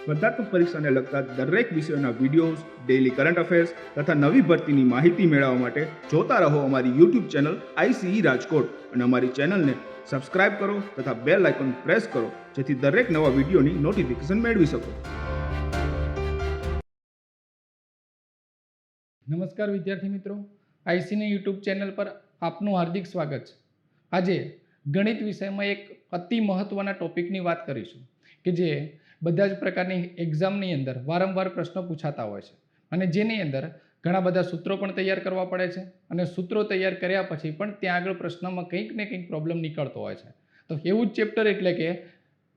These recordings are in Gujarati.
સ્પર્ધાત્મક પરીક્ષાને લગતા દરેક વિષયોના વિડીયોઝ, ડેઇલી કરંટ અફેર્સ તથા નવી ભરતીની માહિતી મેળવવા માટે જોતા રહો અમારી યુટ્યુબ ચેનલ ICE રાજકોટ અને અમારી ચેનલને સબસ્ક્રાઇબ કરો તથા બેલ આઇકોન પ્રેસ કરો જેથી દરેક નવા વિડીયોની નોટિફિકેશન મેળવી શકો. નમસ્કાર વિદ્યાર્થી મિત્રો, આઈસીની યુટ્યુબ ચેનલ પર આપનું હાર્દિક સ્વાગત છે. આજે ગણિત વિષયમાં એક અતિ મહત્વના ટોપિકની વાત કરીશું કે જે બધા જ પ્રકારની એક્ઝામની અંદર વારંવાર પ્રશ્નો પૂછાતા હોય છે અને જેની અંદર ઘણા બધા સૂત્રો પણ તૈયાર કરવા પડે છે અને સૂત્રો તૈયાર કર્યા પછી પણ ત્યાં આગળ પ્રશ્નમાં કંઈક ને કંઈક પ્રોબ્લેમ નીકળતો હોય છે. તો એવું જ ચેપ્ટર એટલે કે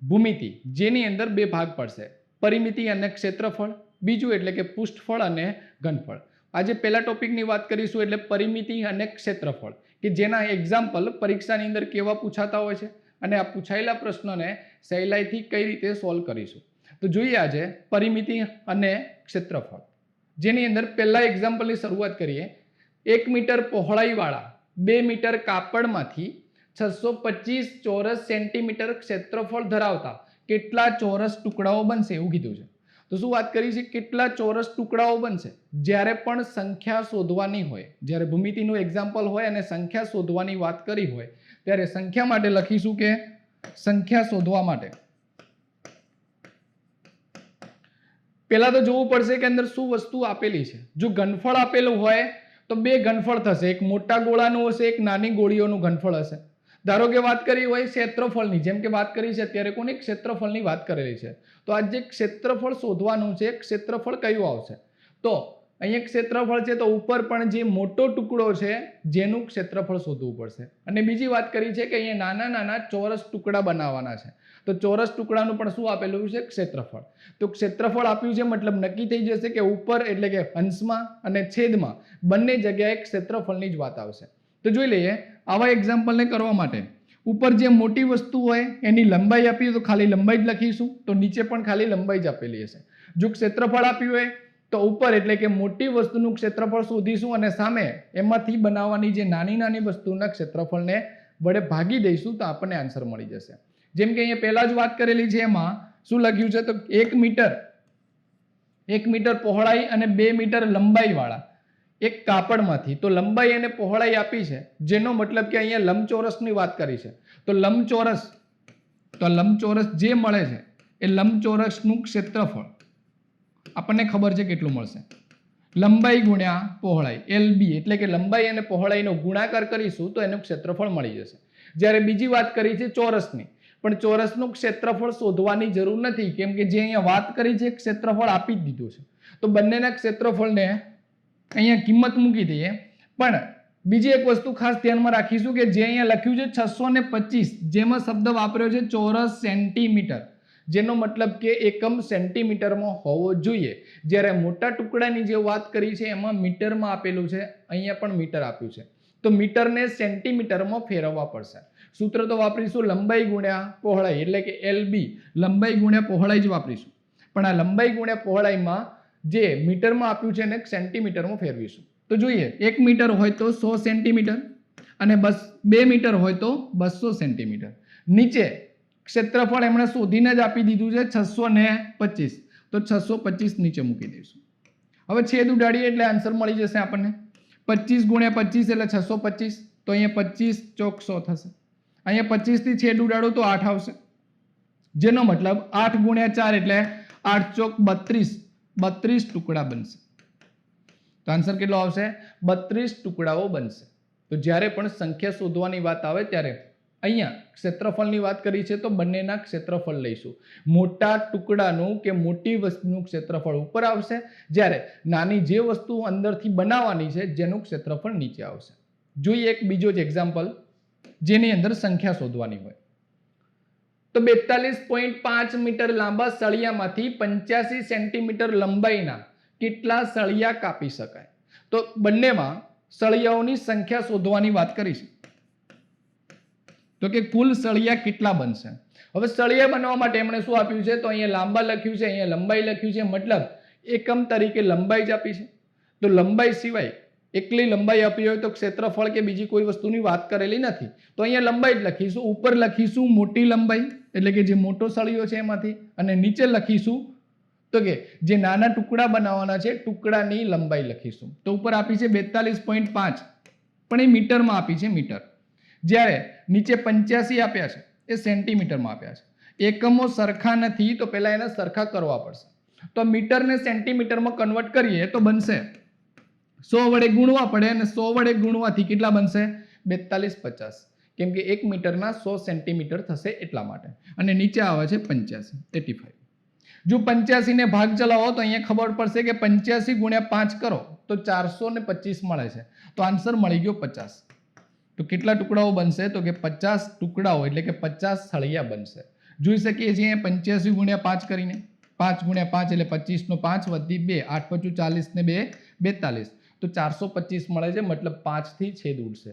ભૂમિતિ, જેની અંદર બે ભાગ પડશે, પરિમિતિ અને ક્ષેત્રફળ, બીજું એટલે કે પૃષ્ઠફળ અને ઘનફળ. આજે પહેલા ટોપિકની વાત કરીશું એટલે પરિમિતિ અને ક્ષેત્રફળ, કે જેના એક્ઝામ્પલ પરીક્ષાની અંદર કેવા પૂછાતા હોય છે અને આ પૂછાયેલા પ્રશ્નોને સહેલાઈથી કઈ રીતે સોલ્વ કરીશું. તો જોઈએ આજે પરિમિતિ અને ક્ષેત્રફળ, જેની અંદર પહેલા એક્ઝામ્પલની શરૂઆત કરીએ. 1 મીટર પહોળાઈવાળા 2 મીટર કાપડમાંથી 625 ચોરસ સેન્ટીમીટર ક્ષેત્રફળ ધરાવતા કેટલા ચોરસ ટુકડાઓ બનશે એવું કીધું છે. તો શું વાત કરી છે, કેટલા ચોરસ ટુકડાઓ બનશે. જ્યારે પણ સંખ્યા શોધવાની હોય, જ્યારે ભૂમિતિનું એક્ઝામ્પલ હોય અને સંખ્યા શોધવાની વાત કરી હોય ત્યારે સંખ્યા માટે લખીશું કે સંખ્યા શોધવા માટે પહેલા તો જોવું પડશે કે અંદર શું વસ્તુ આપેલી છે. જો ઘનફળ આપેલું હોય તો બે ઘનફળ થશે, એક મોટા ગોળાનું હશે, એક નાની ગોળીઓનું ઘનફળ હશે. ધારો કે વાત કરી હોય ક્ષેત્રફળની, જેમ કે વાત કરી છે અત્યારે કોની ક્ષેત્રફળની વાત કરેલી છે, તો આ જે ક્ષેત્રફળ શોધવાનું છે, ક્ષેત્રફળ કયું આવશે. તો અહીંયા ક્ષેત્રફળ છે તો ઉપર પણ જે મોટો ટુકડો છે જેનું ક્ષેત્રફળ શોધવું પડશે. અને બીજી વાત કરી છે કે અહીંયા નાના નાના ચોરસ ટુકડા બનાવવાના છે, તો ચોરસ ટુકડાનું પણ શું આપેલું છે, ક્ષેત્રફળ. તો ક્ષેત્રફળ આપ્યું છે મતલબ નક્કી થઈ જશે કે ઉપર એટલે કે અંશમાં અને છેદમાં બંને જગ્યાએ ક્ષેત્રફળની જ વાત આવશે. તો જોઈ લઈએ આવા એક્ઝામ્પલને કરવા માટે. ઉપર જે મોટી વસ્તુ હોય એની લંબાઈ આપી તો ખાલી લંબાઈ જ લખીશું, તો નીચે પણ ખાલી લંબાઈ જ આપેલી હશે. જો ક્ષેત્રફળ આપ્યું હોય તો ઉપર એટલે કે મોટી વસ્તુનું ક્ષેત્રફળ શોધીશું અને સામે એમાંથી બનાવવાની જે નાની નાની વસ્તુના ક્ષેત્રફળને વડે ભાગી દઈશું તો આપણને આન્સર મળી જશે. જેમ કે અહીંયા પહેલા જ વાત કરેલી છે, એમાં શું લખ્યું છે તો 1 મીટર પહોળાઈ અને 2 મીટર લંબાઈ વાળા એક કાપડમાંથી, તો લંબાઈ અને પહોળાઈ આપી છે, જેનો મતલબ કે અહીંયા લંબચોરસની વાત કરી છે. તો લંબચોરસ જે મળે છે એ લંબચોરસનું ક્ષેત્રફળ આપણને ખબર છે કેટલું મળશે, લંબાઈ ગુણ્યા પહોળાઈ, LB એટલે કે લંબાઈ અને પહોળાઈનો ગુણાકાર કરીશું તો એનું ક્ષેત્રફળ મળી જશે. જ્યારે બીજી વાત કરી છે ચોરસની, પણ ચોરસનું ક્ષેત્રફળ શોધવાની જરૂર નથી, કેમ કે જે અહીંયા વાત કરી છે ક્ષેત્રફળ આપી જ દીધું છે. તો બંનેના ક્ષેત્રફળને અહીંયા કિંમત મૂકી દઈએ. પણ બીજી એક વસ્તુ ખાસ ધ્યાનમાં રાખીશું કે જે અહીંયા લખ્યું છે 625, જેમાં શબ્દ વાપર્યો છે ચોરસ સેન્ટીમીટર, જેનો મતલબ કે એકમ સેન્ટીમીટરમાં હોવો જોઈએ. જ્યારે મોટા ટુકડાની જે વાત કરી છે એમાં મીટરમાં આપેલું છે, અહીંયા પણ મીટર આપ્યું છે, તો મીટરને સેન્ટીમીટરમાં ફેરવવા પડશે. સૂત્ર તો વાપરીશું લંબાઈ ગુણ્યા પહોળાઈ એટલે કે LB, લંબાઈ ગુણ્યા પહોળાઈ જ વાપરીશું. પણ આ લંબાઈ ગુણ્યા પહોળાઈમાં જે મીટરમાં આપ્યું છે એને સેન્ટીમીટરમાં ફેરવીશું. તો જોઈએ 1 મીટર હોય તો 100 સેન્ટીમીટર અને 2 મીટર હોય તો 200 સેન્ટીમીટર. નીચે ક્ષેત્રફળ એમણે શોધીને જ આપી દીધું છે 625, તો 625 નીચે મૂકી દઈશું. હવે છેદ ઉડાડીએ એટલે આન્સર મળી જશે આપણને. 25 ગુણ્યા 25 એટલે 625, તો અહીંયા 25 ચોક 100 થશે. અહીંયા 25 થી છેદ ઉડાડો તો 8 આવશે, જેનો મતલબ 8 ગુણ્યા 4 એટલે 8 ચોક 32 ટુકડા બનશે. તો આન્સર કેટલો આવશે, 32 ટુકડાઓ બનશે. તો જ્યારે પણ સંખ્યા શોધવાની વાત આવે ત્યારે અહીંયા ક્ષેત્રફળની વાત કરી છે તો બંનેના ક્ષેત્રફળ લઈશું. મોટા ટુકડાનું કે મોટી વસ્તુનું ક્ષેત્રફળ ઉપર આવશે, જ્યારે નાની જે વસ્તુ અંદરથી બનાવવાની છે જેનું ક્ષેત્રફળ નીચે આવશે. જોઈએ એક બીજો જ એક્ઝામ્પલ જેની અંદર સંખ્યા શોધવાની હોય. તો 42.5 મીટર લાંબા સળિયામાંથી 85 સેન્ટીમીટર લંબાઈના કેટલા સળિયા કાપી શકાય. તો બંનેમાં સળિયાઓની સંખ્યા શોધવાની વાત કરી છે, તો કે કુલ સળિયા કેટલા બનશે. હવે સળિયા બનવા માટે એમણે શું આપ્યું છે, તો અહીંયા લાંબા લખ્યું છે, અહીંયા લંબાઈ લખ્યું છે, મતલબ એકમ તરીકે લંબાઈ જ આપી છે. તો લંબાઈ સિવાય એકલી લંબાઈ આપી હોય તો ક્ષેત્રફળ કે બીજી કોઈ વસ્તુની વાત કરેલી નથી, તો અહીંયા લંબાઈ જ લખીશું. ઉપર લખીશું મોટી લંબાઈ એટલે કે જે મોટો સળિયો છે એમાંથી, અને નીચે લખીશું તો કે જે નાના ટુકડા બનાવવાના છે ટુકડાની લંબાઈ લખીશું. તો ઉપર આપી છે 42.5 પણ એ મીટરમાં આપી છે મીટર. જ્યારે નીચે 85 આપ્યા છે એ સેન્ટીમીટરમાં આપ્યા છે. એકમો સરખા નથી તો પહેલા એને સરખા કરવા પડશે. તો મીટરને સેન્ટીમીટરમાં કન્વર્ટ કરીએ તો બનશે 100 વડે ગુણવા પડે અને 100 વડે ગુણવાથી કેટલા બનશે 4250 કેમ કે 1 મીટરના 100 સેન્ટીમીટર થશે એટલા માટે. અને નીચે આવે છે 85 85. જો 85 ને ભાગ ચલાવો તો અહીંયા ખબર પડશે કે 85 ગુણ્યા 5 કરો તો 425 મળે છે. તો આન્સર મળી ગયો 50. તો કેટલા ટુકડાઓ બનશે તો કે 50 ટુકડાઓ એટલે કે 50 સળિયા બનશે. જોઈ શકીએ છીએ 85 ગુણ્યા 5 કરીને 5 ગુણ્યા 5 એટલે 25 નો 5 વધી 2 8 × 40 ને 2 42 તો 425 મળે છે મતલબ 5 થી છેદ ઉડશે.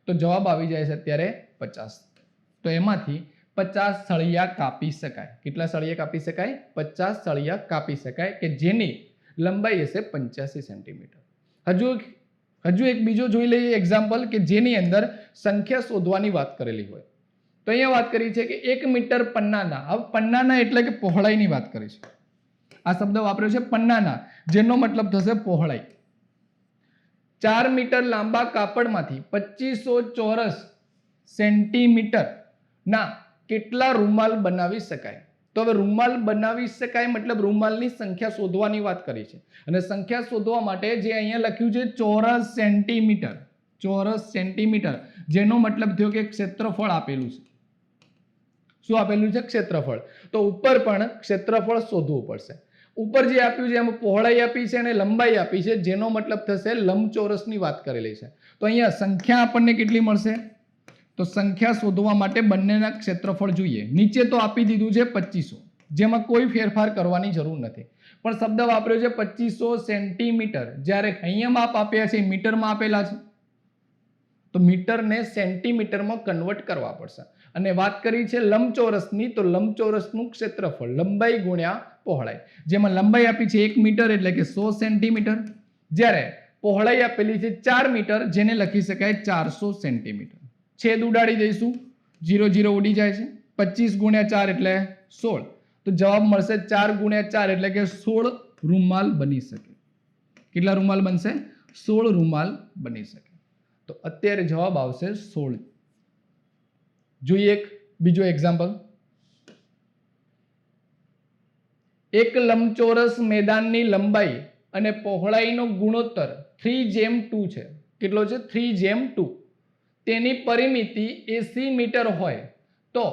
તો જવાબ આવી જાય છે અત્યારે 50. તો એમાંથી 50 સળિયા કાપી શકાય. કેટલા સળિયા કાપી શકાય 50 સળિયા કાપી શકાય કે જેની લંબાઈ હશે 85 સેન્ટીમીટર. હજુ એક બીજો જોઈ લઈએ એક્ઝામ્પલ કે જેની અંદર સંખ્યા શોધવાની વાત કરેલી હોય. તો અહીંયા વાત કરી છે કે 1 મીટર પન્નાના. હવે પન્નાના એટલે કે પહોળાઈની વાત કરી છે. આ શબ્દ વાપર્યો છે પન્નાના જેનો મતલબ થશે પહોળાઈ. 4 મીટર લાંબા કાપડમાંથી 2500 ચોરસ સેન્ટીમીટર ના કેટલા રૂમાલ બનાવી શકાય. તો હવે રૂમાલ બનાવી શકાય મતલબ રૂમાલની સંખ્યા શોધવાની વાત કરી છે અને સંખ્યા શોધવા માટે જે અહીંયા લખ્યું છે ચોરસ સેન્ટીમીટર જેનો મતલબ થયો કે ક્ષેત્રફળ આપેલું છે. શું આપેલું છે ક્ષેત્રફળ. તો ઉપર પણ ક્ષેત્રફળ શોધવું પડશે. ઉપર જે આપ્યું છે એમાં પહોળાઈ આપી છે અને લંબાઈ આપી છે જેનો મતલબ થશે લંબચોરસની વાત કરેલી છે. તો અહીંયા સંખ્યા આપણને કેટલી મળશે તો સંખ્યા શોધવા માટે બંનેના ક્ષેત્રફળ જોઈએ. નીચે તો આપી દીધું છે 2500 જેમાં કોઈ ફેરફાર કરવાની જરૂર નથી પણ શબ્દ વાપર્યો છે 2500 સેન્ટીમીટર જ્યારે અહીંયા માપ આપ્યા છે મીટરમાં આપેલા છે તો મીટરને સેન્ટીમીટરમાં કન્વર્ટ કરવા પડશે. અને વાત કરી છે લંબચોરસની તો લંબચોરસનું ક્ષેત્રફળ લંબાઈ ગુણ્યા પહોળાઈ જેમાં લંબાઈ આપી છે 1 મીટર એટલે કે 100 સેન્ટીમીટર જ્યારે પહોળાઈ આપેલી છે 4 મીટર જેને લખી શકાય 400 સેન્ટીમીટર. છેદ ઉડાડી દઈશું 0 0 ઉડી જાય છે. 25 ગુણ્યા 4 એટલે 16 તો જવાબ મળશે 4 ગુણ્યા 4 એટલે કે 16 રૂમાલ બની શકે. કેટલા રૂમાલ બનશે 16 રૂમાલ બની શકે. તો અત્યારે જવાબ આવશે 16. જોઈએ એક બીજો એક્ઝામ્પલ. એક લંબચોરસ મેદાનની લંબાઈ અને પહોળાઈનો ગુણોત્તર 3:2 છે. કેટલો છે 3:2. તેની પરિમિતિ 80 મીટર હોય તો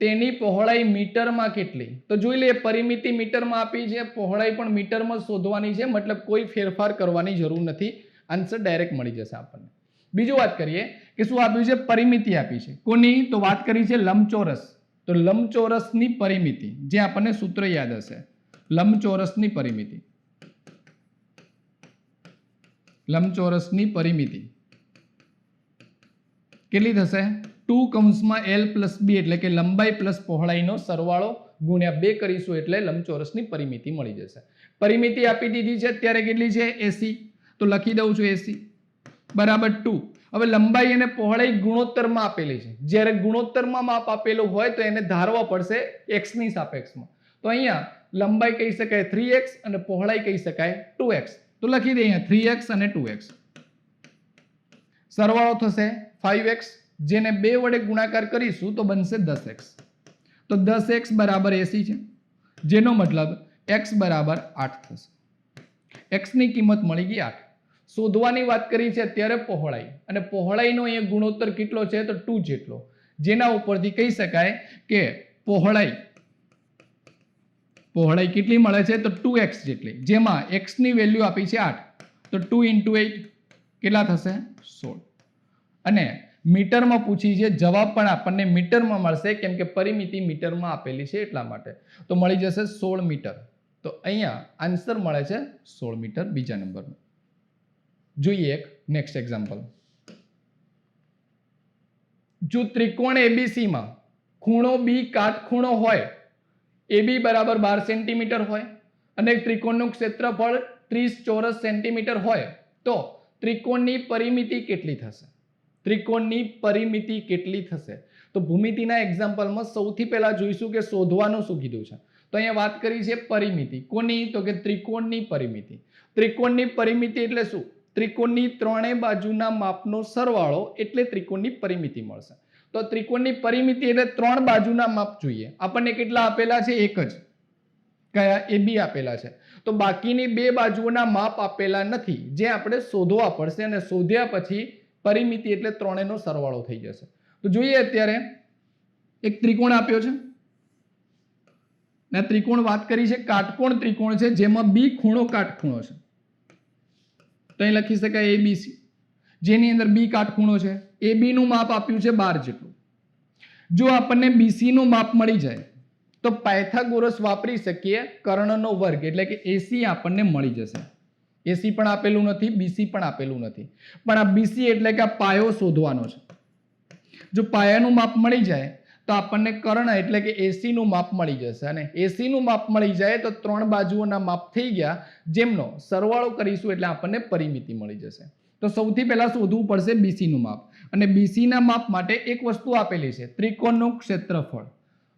તેની પહોળાઈ મીટરમાં કેટલી. તો જોઈ લઈએ પરિમિતિ મીટરમાં આપી છે પહોળાઈ પણ મીટરમાં શોધવાની છે મતલબ કોઈ ફેરફાર કરવાની જરૂર નથી. આન્સર ડાયરેક્ટ મળી જશે આપણને. બીજું વાત કરીએ કે શું આપ્યું છે પરિમિતિ આપી છે કોની તો વાત કરી છે લંબચોરસ. તો લંબચોરસની પરિમિતિ જે આપણને સૂત્ર યાદ હશે લંબચોરસની પરિમિતિ કેટલી થશે 2(l+b) એટલે કે લંબાઈ પ્લસ પહોળાઈનો સરવાળો ગુણ્યા 2 કરીશું એટલે લંબચોરસની પરિમિતિ મળી જશે. પરિમિતિ આપી દીધી છે અત્યારે કેટલી છે 80 તો લખી દઉં છું 80 બરાબર 2. હવે લંબાઈ અને પહોળાઈ ગુણોત્તરમાં આપેલી છે. જ્યારે ગુણોત્તરમાં માપ આપેલું હોય તો એને ધારવા પડશે x ની સાપેક્ષમાં. તો અહીંયા લંબાઈ કહી શકાય 3x અને પહોળાઈ કહી શકાય 2x. તો લખી દઈએ અહીંયા 3x અને 2x. સરવાળો થશે 5x જેને 2 વડે ગુણાકાર કરીશું તો બનશે 10x. તો 10x બરાબર 80 છે જેનો મતલબ x બરાબર 8 થશે. x ની કિંમત મળી ગઈ 8. શોધવાની વાત કરી છે અત્યારે પહોળાઈ અને પહોળાઈનો અહીંયા ગુણોત્તર કેટલો છે તો 2 જેટલો જેના ઉપરથી કહી શકાય કે પહોળાઈ કેટલી મળે છે તો 2x જેટલી જેમાં x ની વેલ્યુ આપી છે 8 તો 2 × 8 કેટલા થશે 16. અને મીટરમાં પૂછી છે જવાબ પણ આપણને મીટરમાં મળશે કેમ કે પરિમિતિ મીટરમાં આપેલી છે એટલા માટે. તો મળી જશે 16 મીટર. તો અહીંયા આન્સર મળે છે 16 મીટર બીજા નંબરનો. જોઈએ એક નેક્સ્ટ એક્ઝામ્પલ. જો ત્રિકોણ ABC માં ખૂણો B કાટખૂણો હોય AB બરાબર 12 સેન્ટીમીટર હોય અને ત્રિકોણનું ક્ષેત્રફળ 30 ચોરસ સેન્ટીમીટર હોય તો ત્રિકોણની પરિમિતિ કેટલી થશે. તો ભૂમિતિના એક્ઝામ્પલમાં સૌથી પહેલા જોઈશું કે શોધવાનું શું કીધું છે. તો અહીંયા વાત કરી છે પરિમિતિ. કોની? તો કે ત્રિકોણની પરિમિતિ. ત્રિકોણની પરિમિતિ એટલે શું? ત્રિકોણની ત્રણેય બાજુના માપનો સરવાળો એટલે ત્રિકોણની પરિમિતિ મળશે. તો ત્રિકોણની પરિમિતિ એટલે ત્રણ બાજુના માપ જોઈએ. આપણને કેટલા આપેલા છે? એક જ. કયા? AB આપેલા છે. તો બાકીની બે બાજુઓના માપ આપેલા નથી, જે આપણે શોધવા પડશે અને શોધ્યા પછી પરિમિતિ એટલે ત્રણેયનો સરવાળો થઈ જશે. તો જોઈએ અત્યારે એક ત્રિકોણ આપ્યો છે ને ત્રિકોણ વાત કરી છે કાટકોણ ત્રિકોણ છે, જેમાં B ખૂણો કાટખૂણો છે. તો અહીં લખી શકાય ABC, જેની અંદર B કાટખૂણો છે. AB નું માપ આપ્યું છે 12 જેટલું. જો આપણને BC નું માપ મળી જાય તો પાયથાગોરસ વાપરી શકીએ. કર્ણનો વર્ગ એટલે કે AC આપણને મળી જશે. AC પણ આપેલું નથી, BC પણ આપેલું નથી, પણ આ BC એટલે કે આ પાયો શોધવાનો છે. જો પાયાનું માપ મળી જાય તો આપણને કર્ણ એટલે કે AC નું માપ મળી જશે, અને AC નું માપ મળી જાય તો ત્રણ બાજુઓના માપ થઈ ગયા, જેમનો સરવાળો કરીશું એટલે આપણને પરિમિતિ મળી જશે. તો સૌથી પહેલા શોધવું પડશે BC નું માપ, અને BC ના માપ માટે એક વસ્તુ આપેલી છે, ત્રિકોણનું ક્ષેત્રફળ.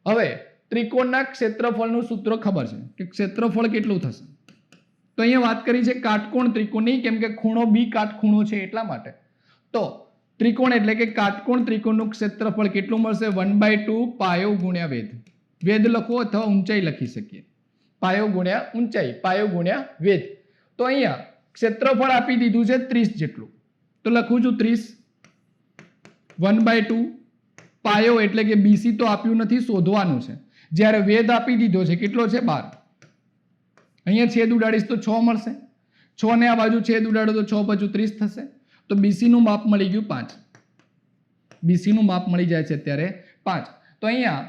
હવે ત્રિકોણના ક્ષેત્રફળનું સૂત્ર ખબર છે કે ક્ષેત્રફળ કેટલું થશે. તો અહીંયા વાત કરી છે કાટકોણ ત્રિકોણની, કેમ કે ખૂણો B કાટખૂણો છે એટલા માટે. તો ત્રિકોણ એટલે કે કાટકોણ ત્રિકોણનું ક્ષેત્રફળ કેટલું મળશે? 1/2 પાયો ગુણ્યા વેધ. વેધ લખો અથવા ઊંચાઈ લખી શકીએ. પાયો ગુણ્યા ઊંચાઈ, પાયો ગુણ્યા વેધ. તો અહીંયા ક્ષેત્રફળ આપી દીધું છે 30 જેટલું, તો લખું છું 30 1/2 પાયો એટલે કે BC તો આપ્યું નથી, શોધવાનું છે. જ્યારે વેધ આપી દીધો છે કેટલો છે? 12. અહીંયા છેદ ઉડાડીશ તો 6 મળશે. 6 ને આ બાજુ છેદ ઉડાડો તો 6 × 30 થશે. તો BC નું માપ મળી ગયું 5. BC નું માપ મળી જાય છે અત્યારે 5. તો અહીંયા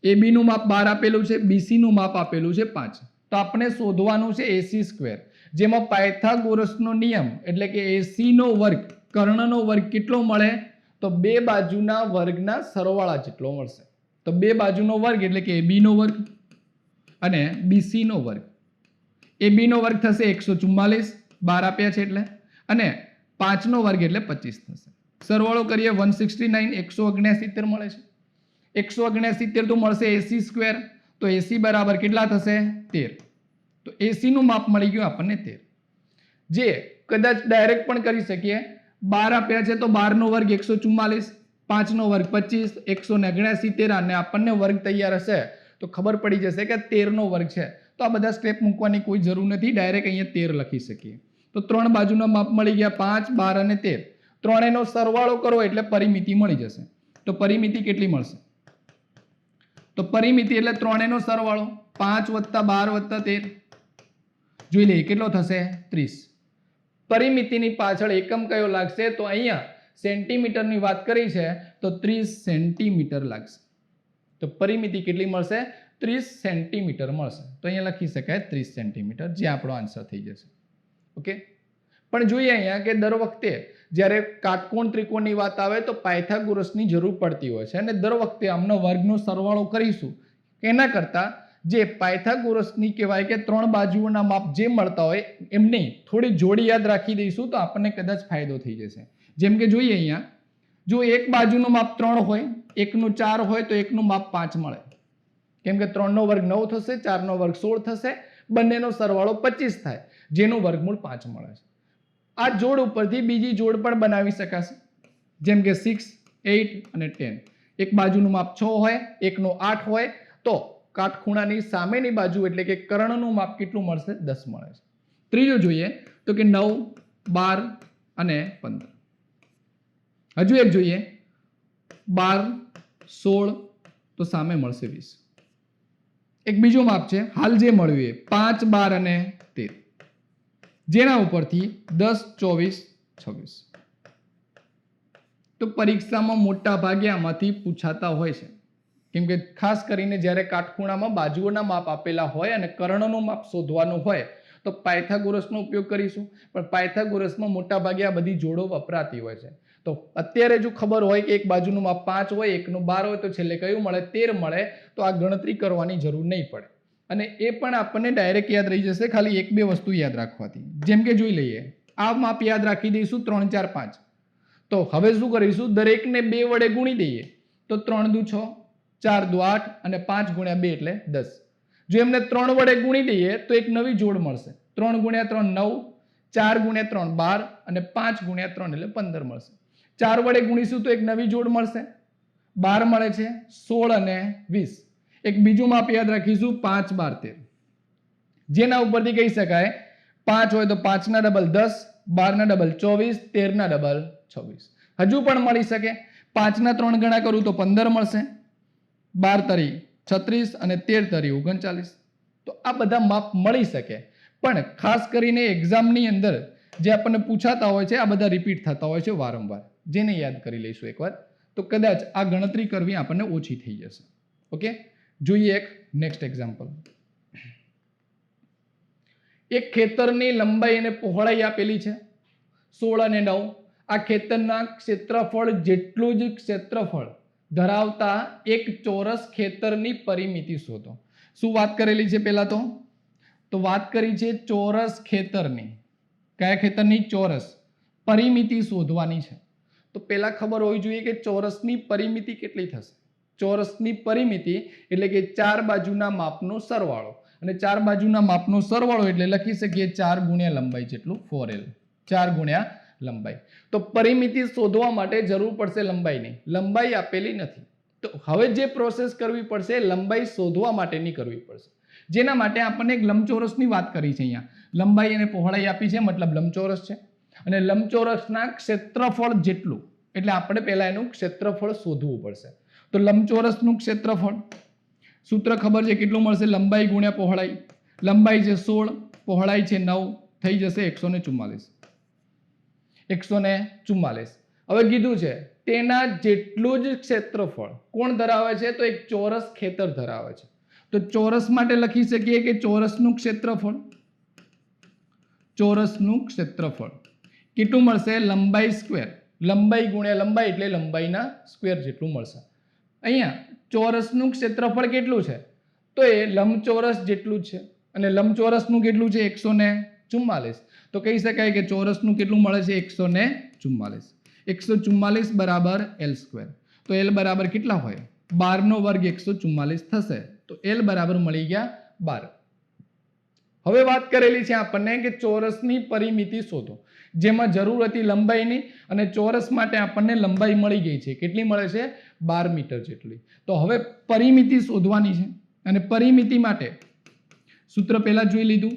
AB નું માપ 12 આપેલું છે, BC નું માપ આપેલું છે 5. તો આપણે શોધવાનું છે AC², જેમાં પાયથાગોરસનો નિયમ એટલે કે AC નો વર્ગ કર્ણનો વર્ગ કેટલો મળે? તો બે બાજુના વર્ગના સરવાળા જેટલો મળશે. તો બે બાજુનો વર્ગ એટલે કે AB નો વર્ગ અને BC નો વર્ગ. AB નો વર્ગ થશે 144, 12 આપ્યા છે એટલે, અને 5 નો વર્ગ એટલે 25 થશે. સરવાળો કરીએ 169, 169 મળે છે. 169 તો મળશે AC². તો AC બરાબર કેટલા થશે? 13. તો AC નું માપ મળી ગયું આપણને 13. જે કદાચ ડાયરેક્ટ પણ કરી શકીએ. 12 આપ્યા છે તો 12 નો વર્ગ 144, 5 નો વર્ગ 25, 169 અને આપણને વર્ગ તૈયાર હશે તો ખબર પડી જશે કે 13 નો વર્ગ છે. તો આ બધા સ્ટેપ મૂકવાની કોઈ જરૂર નથી, ડાયરેક્ટ અહીંયા 13 લખી શકીએ. તો ત્રણ બાજુના માપ મળી ગયા 5, 12 અને 13. ત્રણેયનો સરવાળો કરો એટલે પરિમિતિ મળી જશે. તો પરિમિતિ કેટલી મળશે? તો પરિમિતિ એટલે ત્રણેયનો સરવાળો 5 + 12 + 13. જોઈ લઈએ કેટલો થશે? 30. પરિમિતિની પાછળ એકમ કયો લાગશે? તો અહીંયા સેન્ટીમીટરની વાત કરી છે તો 30 સેન્ટીમીટર લાગશે. તો પરિમિતિ કેટલી મળશે? 30 સેન્ટીમીટર મળશે. તો અહીંયા લખી શકાય 30 સેન્ટીમીટર, જે આપણો આન્સર થઈ જશે. ઓકે. પણ જોઈએ અહીંયા કે દર વખતે જ્યારે કાટકોણ ત્રિકોણની વાત આવે તો પાયથાગોરસની જરૂર પડતી હોય છે, અને દર વખતે આમનો વર્ગનો સરવાળો કરીશું એના કરતાં જે પાયથાગોરસની કહેવાય કે ત્રણ બાજુઓના માપ જે મળતા હોય એમની થોડી જોડી યાદ રાખી દઈશું તો આપણને કદાચ ફાયદો થઈ જશે. જેમ કે જોઈએ અહીંયા, જો એક બાજુનું માપ 3 હોય, એકનું 4 હોય તો એકનું માપ 5 મળે, કેમ કે 3 નો વર્ગ 9 થશે, 4 નો વર્ગ 16 થશે, બંનેનો સરવાળો 25 થાય, જેનું વર્ગમૂળ 5 મળે છે. આ જોડ ઉપરથી બીજી જોડ પણ બનાવી શકાશે, જેમ કે 6, 8 અને 10. એક બાજુનું માપ 6 હોય, એકનું 8 હોય તો કાટખૂણાની સામેની બાજુ એટલે કે કર્ણનું માપ કેટલું મળશે? 10 મળે છે. ત્રીજો જોઈએ તો કે 9, 12 અને 15. હજુ એક જોઈએ 12, 16 તો સામે મળશે 20. એક બીજું માપ છે હાલ જે મળ્યું એ 5, 12 અને 13, જેના ઉપરથી 10, 24, 26. તો પરીક્ષામાં મોટા ભાગે આમાંથી પૂછાતા હોય છે, કેમ કે ખાસ કરીને જ્યારે કાટખૂણામાં બાજુઓના માપ આપેલા હોય અને કર્ણનું માપ શોધવાનું હોય તો પાયથાગોરસનો ઉપયોગ કરીશું. પણ પાયથાગોરસમાં મોટા ભાગે આ બધી જોડો વપરાતી હોય છે. તો અત્યારે જો ખબર હોય કે એક બાજુનું માપ 5 હોય, એકનું 12 હોય તો છેલ્લે કયું મળે? 13 મળે. તો આ ગણતરી કરવાની જરૂર નહીં પડે, અને એ પણ આપણને ડાયરેક્ટ યાદ રહી જશે ખાલી 1-2 વસ્તુ યાદ રાખવાથી. જેમ કે જોઈ લઈએ, આ માપ યાદ રાખી દઈશું 3, 4, 5. તો હવે શું કરીશું? દરેકને 2 વડે ગુણી દઈએ તો 3 દુ 6, 4 દુ 8 અને 5 × 2 એટલે 10. જો એમને 3 વડે ગુણી દઈએ તો એક નવી જોડ મળશે. 3 ગુણ્યા 3 9, 4 ગુણ્યા 3 12 અને 5 ગુણ્યા 3 એટલે 15 મળશે. 4 વડે ગુણીશું તો એક નવી જોડ મળશે, 12 મળે છે, 16 અને 20. એક બીજું માપ યાદ રાખીશું 5 12 13, જેના ઉપરથી કહી શકાય 5 હોય તો 5 ના ડબલ 10, 12 ના ડબલ 24, 13 ના ડબલ 26. હજુ પણ મળી શકે. 5 ના 3 ગણા કરું તો 15 મળશે, 12 તરી 36 અને 13 તરી 39. તો આ બધા માપ મળી શકે, પણ ખાસ કરીને એક્ઝામની અંદર જે આપણને પૂછાતા હોય છે આ બધા રિપીટ થતા હોય છે વારંવાર, જેને યાદ કરી લઈશું એકવાર, તો કદાચ આ ગણતરી કરવી આપણને ઓછી થઈ જશે. ઓકે, જોઈએ એક નેક્સ્ટ એક્ઝામ્પલ. એક ખેતરની લંબાઈ અને પહોળાઈ આપેલી છે 16 અને 9. આ ખેતરના ક્ષેત્રફળ જેટલું જ ક્ષેત્રફળ ધરાવતા એક ચોરસ ખેતરની પરિમિતિ શોધો. શું વાત કરેલી છે? પહેલા તો વાત કરી છે ચોરસ ખેતરની. કયા ખેતરની? ચોરસ. પરિમિતિ શોધવાની છે. તો પહેલા ખબર હોવી જોઈએ કે ચોરસની પરિમિતિ કેટલી થશે. ચોરસની પરિમિતિ એટલે કે 4 બાજુના માપનો સરવાળો, અને 4 બાજુના માપનો સરવાળો એટલે લખી શકીએ 4 ગુણ્યા લંબાઈ જેટલું 4L. 4 ગુણ્યા લંબાઈ. તો પરિમિતિ શોધવા માટે જરૂર પડશે લંબાઈની. લંબાઈ આપેલી નથી, તો હવે જે પ્રોસેસ કરવી પડશે લંબાઈ શોધવા માટેની કરવી પડશે. જેના માટે આપણને એક લંબચોરસની વાત કરી છે. અહીંયા લંબાઈ અને પહોળાઈ આપી છે, મતલબ લંબચોરસ છે, અને લંબચોરસના ક્ષેત્રફળ જેટલું, એટલે આપણે પહેલા એનું ક્ષેત્રફળ શોધવું પડશે. તો લંબચોરસનું ક્ષેત્રફળ સૂત્ર ખબર છે કેટલું મળશે? લંબાઈ ગુણ્યા પહોળાઈ. લંબાઈ છે 16, પહોળાઈ છે 9, થઈ જશે 144. 144. હવે કીધું છે તેના જેટલું જ ક્ષેત્રફળ કોણ ધરાવે છે? તો એક ચોરસ ખેતર ધરાવે છે. તો ચોરસ માટે લખી શકીએ કે ચોરસનું ક્ષેત્રફળ કેટલું મળશે? લંબાઈ સ્ક્વેર. લંબાઈ ગુણ્યા લંબાઈ એટલે લંબાઈના સ્ક્વેર જેટલું મળશે. અહીંયા ચોરસનું ક્ષેત્રફળ કેટલું છે? તો એ લંબચોરસ જેટલું જ છે, અને લંબચોરસનું કેટલું છે? 144. તો કહી શકાય કે ચોરસનું કેટલું મળે છે? 144. 144 બરાબર L સ્ક્વેર. તો L બરાબર કેટલા હોય? 12 નો વર્ગ 144 થશે. તો L બરાબર મળી ગયા 12. હવે વાત કરેલી છે આપણને કે ચોરસની પરિમિતિ શોધો, જેમાં જરૂર હતી લંબાઈની, અને ચોરસ માટે આપણને લંબાઈ મળી ગઈ છે. કેટલી મળે છે? 12 મીટર જેટલી. તો હવે પરિમિતિ શોધવાની છે, અને પરિમિતિ માટે સૂત્ર પહેલા જોઈ લીધું.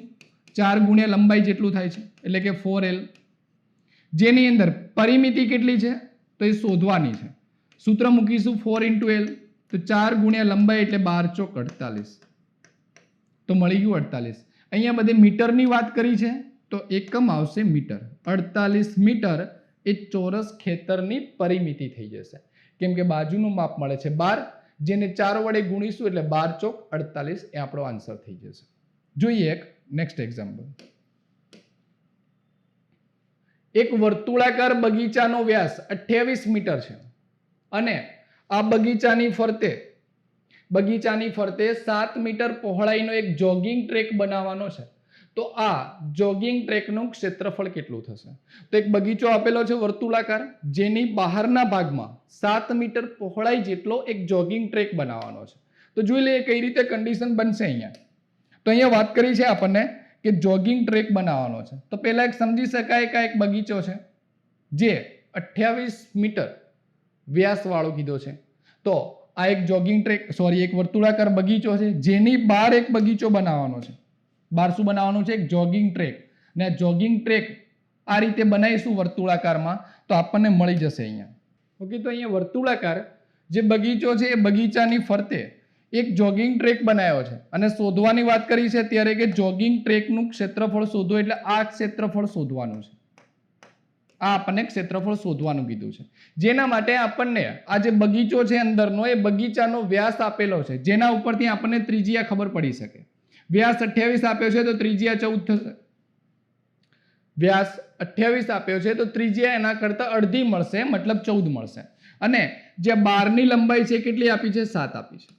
4 ગુણ્યા લંબાઈ જેટલું થાય છે, એટલે કે 4L. જેની અંદર પરિમિતિ કેટલી છે તો એ શોધવાની છે. સૂત્ર મૂકીશું 4 × L. તો 4 ગુણ્યા લંબાઈ એટલે 12 ચોક 48. તો મળી ગયું 48. અહીંયા બધે મીટરની વાત કરી છે, તો એકમ આવશે મીટર. 48 મીટર એ ચોરસ ખેતરની પરિમિતિ થઈ જશે, કેમ કે બાજુનું માપ મળે છે 12, જેને 4 વડે ગુણીશું એટલે 12 ચોક 48 એ આપણો આન્સર થઈ જશે. જોઈએ એક નેક્સ્ટ એક્ઝામ્પલ. એક વર્તુળાકાર બગીચાનો વ્યાસ 28 મીટર છે, અને આ બગીચાની ફરતે 7 મીટર પહોળાઈનો એક જોગિંગ ટ્રેક બનાવવાનો છે. તો આ જોગિંગ ટ્રેકનું ક્ષેત્રફળ કેટલું થશે? તો એક બગીચો આપેલો છે વર્તુળાકાર, જેની બહારના ભાગમાં 7 મીટર પહોળાઈ જેટલો એક જોગિંગ ટ્રેક બનાવવાનો છે. તો જોઈ લઈએ કઈ રીતે કન્ડિશન બનશે અહીંયા. તો અહીંયા વાત કરી છે આપણને કે જોગિંગ ટ્રેક બનાવવાનો છે. તો પહેલા એક સમજી શકાય કે એક બગીચો છે જે 28 મીટર વ્યાસ વાળો કીધો છે. તો આ એક જોગિંગ ટ્રેક એક વર્તુળાકાર બગીચો છે, જેની બહાર એક બગીચો બનાવવાનો છે. બહાર શું બનાવવાનું છે? એક જોગિંગ ટ્રેક. ને આ જોગિંગ ટ્રેક આ રીતે બનાવીશું વર્તુળાકારમાં તો આપણને મળી જશે અહીંયા. ઓકે, તો અહીંયા વર્તુળાકાર જે બગીચો છે એ બગીચાની ફરતે એક જોગિંગ ટ્રેક બનાવ્યો છે, અને શોધવાની વાત કરી છે ત્યારે કે જોગિંગ ટ્રેકનું ક્ષેત્રફળ શોધો, એટલે આ ક્ષેત્રફળ શોધવાનું છે. આ આપણને ક્ષેત્રફળ શોધવાનું કીધું છે, જેના માટે આપણને આ જે બગીચો છે અંદરનો એ બગીચાનો વ્યાસ આપેલો છે, જેના ઉપરથી આપણને ત્રિજ્યા ખબર પડી શકે. વ્યાસ 28 આપ્યો છે તો ત્રિજ્યા 14 થશે. વ્યાસ 28 આપ્યો છે તો ત્રિજ્યા એના કરતા અડધી મળશે, મતલબ 14 મળશે. અને જે બહારની લંબાઈ છે કેટલી આપી છે? 7 આપી છે,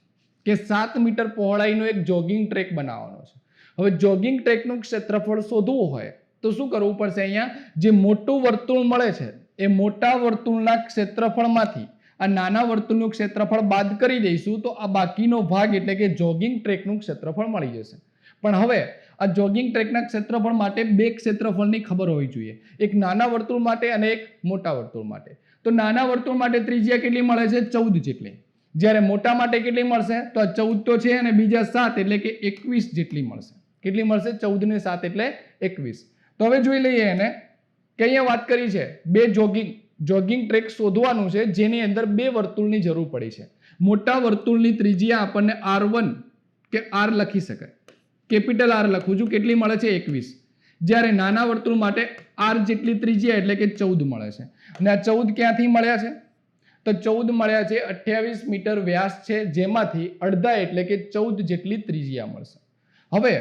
કે 7 મીટર પહોળાઈનો એક જોગિંગ ટ્રેક બનાવવાનો છે. હવે જોગિંગ ટ્રેકનું ક્ષેત્રફળ શોધવું હોય તો શું કરવું પડશે? અહીંયા જે મોટું વર્તુળ મળે છે એ મોટા વર્તુળના ક્ષેત્રફળમાંથી આ નાના વર્તુળનું ક્ષેત્રફળ બાદ કરી દઈશું તો આ બાકીનો ભાગ એટલે કે જોગિંગ ટ્રેકનું ક્ષેત્રફળ મળી જશે. પણ હવે આ જોગિંગ ટ્રેકના ક્ષેત્રફળ માટે બે ક્ષેત્રફળની ખબર હોવી જોઈએ, એક નાના વર્તુળ માટે અને એક મોટા વર્તુળ માટે. તો નાના વર્તુળ માટે ત્રિજ્યા કેટલી મળે છે? 14 જેટલી. જ્યારે મોટા માટે કેટલી મળશે? તો આ 14 તો છે અને બીજા 7 એટલે કે 21 જેટલી મળશે. કેટલી મળશે? 14 ને 7 એટલે 21. તો હવે જોઈ લઈએ એને કે અહીંયા વાત કરી છે બે જોગિંગ ટ્રેક શોધવાનું છે જેની અંદર બે વર્તુળની જરૂર પડી છે. મોટા વર્તુળની ત્રિજ્યા આપણને R1 કે R લખી શકાય, કેપિટલ R લખું છું, કેટલી મળે છે? 21. જ્યારે નાના વર્તુળ માટે R જેટલી ત્રિજ્યા એટલે કે 14 મળે છે. અને આ 14 ક્યાંથી મળ્યા છે? તો 14 મળ્યા છે 28 મીટર વ્યાસ છે જેમાંથી અડધા એટલે કે 14 જેટલી ત્રિજ્યા મળશે. હવે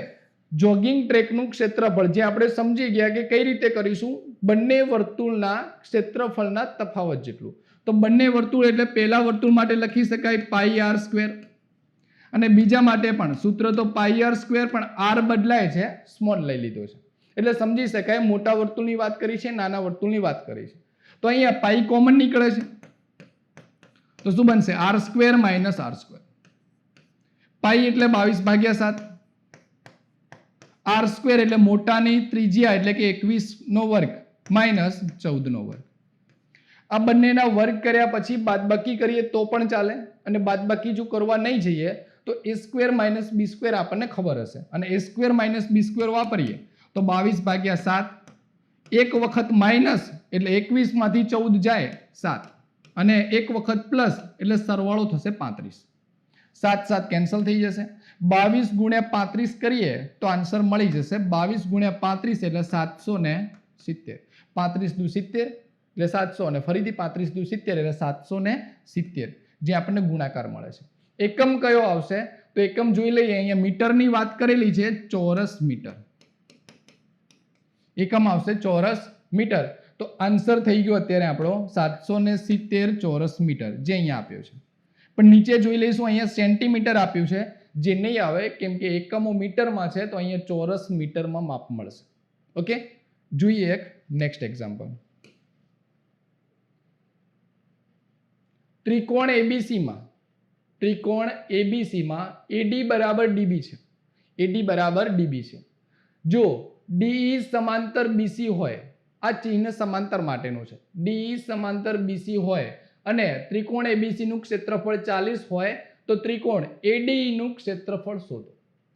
જોગિંગ ટ્રેકનું ક્ષેત્રફળ જે આપણે સમજી ગયા કે કઈ રીતે કરીશું, બંને વર્તુળના ક્ષેત્રફળના તફાવત જેટલું. તો બંને વર્તુળ એટલે પહેલા વર્તુળ માટે લખી શકાય πr² અને બીજા માટે પણ સૂત્ર તો πr², પણ r બદલાય છે, સ્મોલ લઈ લીધો છે એટલે સમજી શકાય મોટા વર્તુળની વાત કરી છે, નાના વર્તુળની વાત કરી છે. તો અહીંયા પાઈ કોમન નીકળે છે તો શું બનશે? r² - r². પાઈ એટલે 22/7, r² એટલે મોટાની ત્રિજ્યા એટલે કે 21² માઇનસ 14². આ બંનેના વર્ગ કર્યા પછી બાદબાકી કરીએ તો પણ ચાલે, અને બાદબાકી જો કરવા નહીં જઈએ તો a² - b² આપણને ખબર હશે, અને a² - b² વાપરીએ તો 22/7, એક વખત માઇનસ એટલે 21 માંથી 14 જાય 7, અને એક વખત પ્લસ એટલે સરવાળો થશે 35. 7 7 કેન્સલ થઈ જશે. 22 × 35 કરીએ તો આન્સર મળી જશે 22 × 35 એટલે 770. 35 દુ 70 એટલે 700 અને ફરીથી 35 દુ 70 એટલે 770 જે આપણને ગુણાકાર મળે છે. એકમ કયો આવશે? તો એકમ જોઈ લઈએ. અહીંયા મીટરની વાત કરેલી છે, ચોરસ મીટર. એકમ આવશે ચોરસ મીટર. તો આન્સર થઈ ગયો અત્યારે આપણો 770 ચોરસ મીટર જે અહીંયા આપ્યો છે. પણ નીચે જોઈ લઈશું, અહીંયા સેન્ટીમીટર આપ્યું છે જે નહીં આવે કેમ કે એકમો મીટરમાં છે, તો અહીંયા ચોરસ મીટરમાં માપ મળશે. ઓકે, જોઈએ એક નેક્સ્ટ એક્ઝામ્પલ. ત્રિકોણ એબીસીમાં AD બરાબર DB છે. AD બરાબર DB છે. જો DE સમાંતર BC હોય, આ ચિહ્ન સમાંતર માટેનું છે, DE સમાંતર BC હોય અને ત્રિકોણ ABC નું ક્ષેત્રફળ 40 હોય તો ત્રિકોણ ADE નું ક્ષેત્રફળ શોધો.